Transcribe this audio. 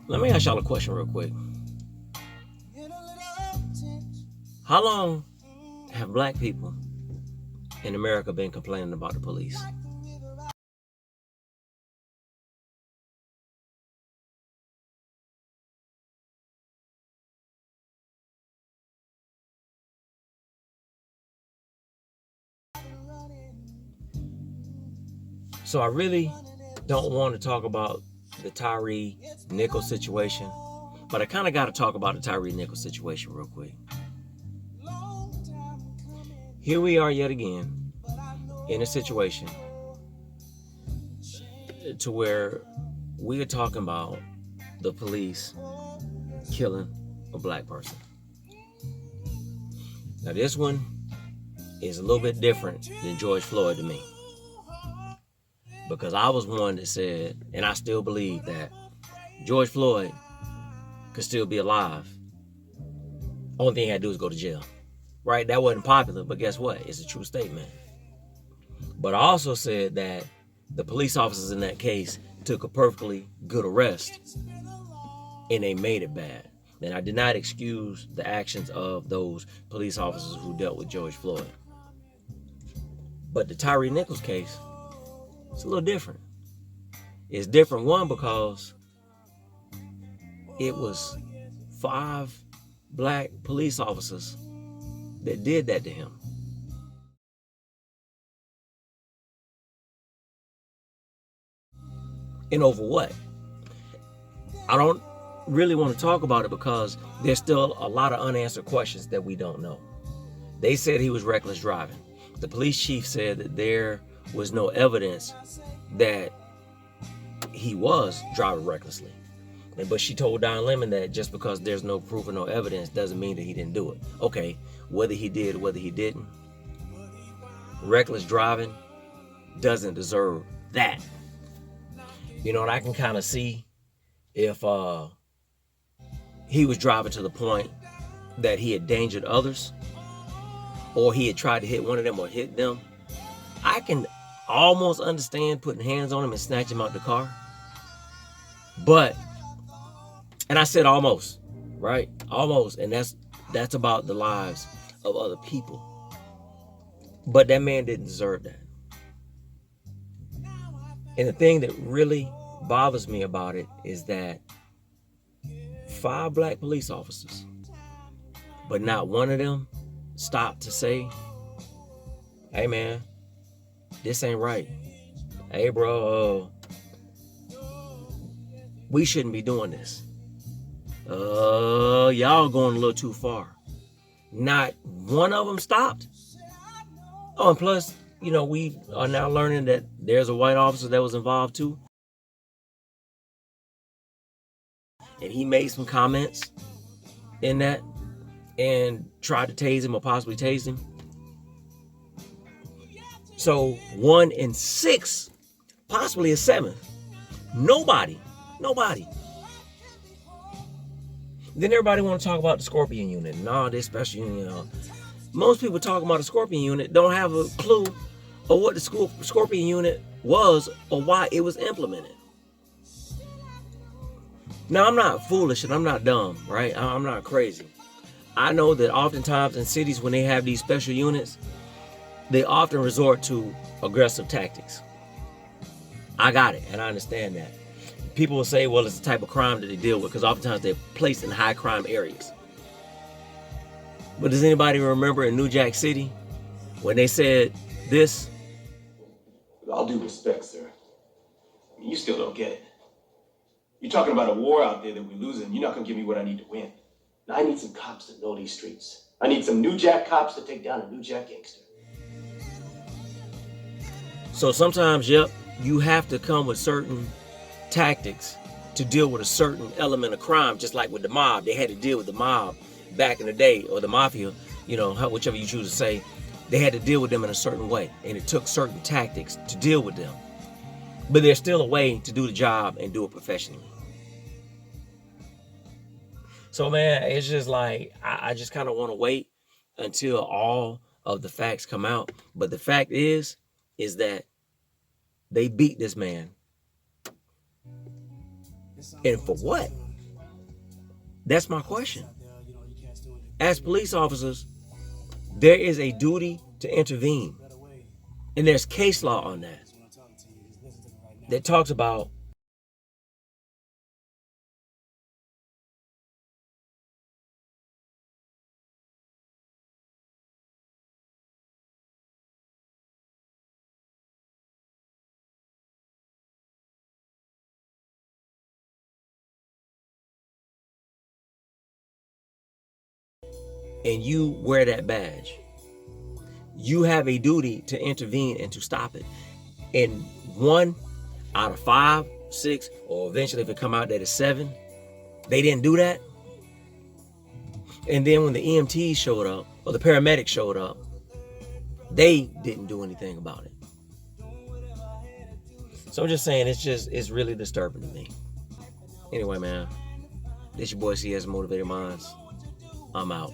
Let me ask y'all a question real quick. How long have black people in America been complaining about the police? So I really don't want to talk about the Tyree Nichols situation, but I kind of got to talk about the Tyree Nichols situation real quick. Here we are yet again in a situation to where we are talking about the police killing a black person. Now this one is a little bit different than George Floyd to me, because I was one that said, and I still believe, that George Floyd could still be alive. Only thing he had to do is go to jail. Right? That wasn't popular, but guess what? It's a true statement. But I also said that the police officers in that case took a perfectly good arrest and they made it bad. And I did not excuse the actions of those police officers who dealt with George Floyd. But the Tyree Nichols case, it's a little different. It's different, one, because it was 5 black police officers that did that to him. And over what? I don't really want to talk about it because there's still a lot of unanswered questions that we don't know. They said he was reckless driving. The police chief said that there was no evidence that he was driving recklessly. But she told Don Lemon that just because there's no proof or no evidence doesn't mean that he didn't do it. Okay, whether he did or whether he didn't, reckless driving doesn't deserve that. You know, and I can kind of see if he was driving to the point that he had endangered others, or he had tried to hit one of them or hit them. I can almost understand putting hands on him and snatch him out the car. But, and I said almost, right? Almost, and that's about the lives of other people. But that man didn't deserve that. And the thing that really bothers me about it is that 5 black police officers, but not one of them stopped to say, hey man, this ain't right. Hey bro, we shouldn't be doing this. Y'all going a little too far. Not one of them stopped. Oh, and plus, you know, we are now learning that there's a white officer that was involved too. And he made some comments in that and tried to tase him or possibly tased him. So 1 in 6, possibly a 7th. Nobody. Then everybody want to talk about the Scorpion unit and all this special unit. You know. Most people talking about the Scorpion unit don't have a clue of what the Scorpion unit was or why it was implemented. Now, I'm not foolish and I'm not dumb, right? I'm not crazy. I know that oftentimes in cities when they have these special units, they often resort to aggressive tactics. I got it, and I understand that. People will say, well, it's the type of crime that they deal with, because oftentimes they're placed in high crime areas. But does anybody remember in New Jack City when they said this? With all due respect, sir, you still don't get it. You're talking about a war out there that we're losing. You're not going to give me what I need to win. Now, I need some cops that know these streets. I need some New Jack cops to take down a New Jack gangster. So sometimes, yep, you have to come with certain tactics to deal with a certain element of crime, just like with the mob. They had to deal with the mob back in the day, or the mafia, you know, whichever you choose to say. They had to deal with them in a certain way, and it took certain tactics to deal with them. But there's still a way to do the job and do it professionally. So, man, it's just like, I just kind of want to wait until all of the facts come out. But the fact is that they beat this man. And for what? That's my question. As police officers, there is a duty to intervene. And there's case law on that talks about and you wear that badge, you have a duty to intervene and to stop it. And 1 out of 5, 6, or eventually if it come out that it's 7, they didn't do that. And then when the EMTs showed up, or the paramedics showed up, they didn't do anything about it. So I'm just saying, it's really disturbing to me. Anyway, man, this your boy CS Motivated Minds. I'm out.